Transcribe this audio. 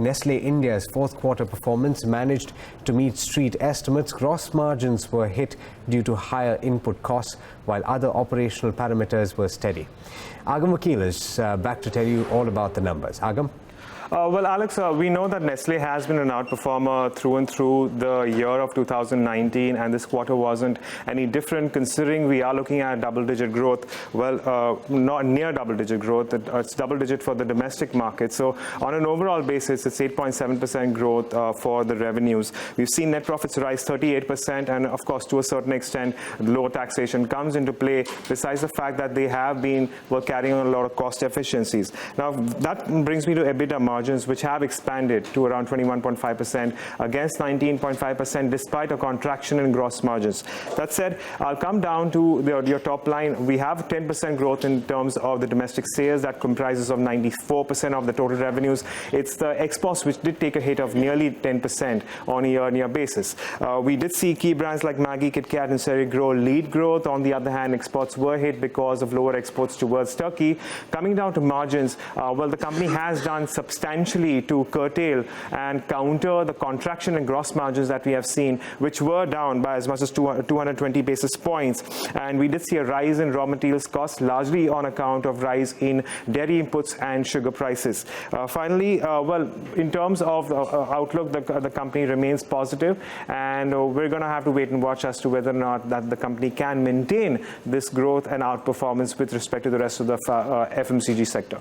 Nestle India's fourth quarter performance managed to meet street estimates. Gross margins were hit due to higher input costs, while other operational parameters were steady. Agam Vakil is back to tell you all about the numbers. Agam? Well, Alex, we know that Nestle has been an outperformer through and through the year of 2019, and this quarter wasn't any different, considering we are looking at double-digit growth. Well, not near double-digit growth. It's double-digit for the domestic market. So on an overall basis, it's 8.7% growth for the revenues. We've seen net profits rise 38%, and of course, to a certain extent, lower taxation comes into play, besides the fact that they were carrying on a lot of cost efficiencies. Now, that brings me to EBITDA margins, which have expanded to around 21.5% against 19.5%, despite a contraction in gross margins. That said, I'll come down to your top line. We have 10% growth in terms of the domestic sales. That comprises of 94% of the total revenues. It's the exports which did take a hit of nearly 10% on a year-on-year basis. We did see key brands like Maggi, Kit Kat, and Cerelac lead growth. On the other hand, exports were hit because of lower exports towards Turkey. Coming down to margins, well, the company has done substantially to curtail and counter the contraction in gross margins that we have seen, which were down by as much as 220 basis points. And we did see a rise in raw materials costs, largely on account of rise in dairy inputs and sugar prices. Finally, well, in terms of the outlook, the company remains positive, and we're going to have to wait and watch as to whether or not that the company can maintain this growth and outperformance with respect to the rest of the FMCG sector.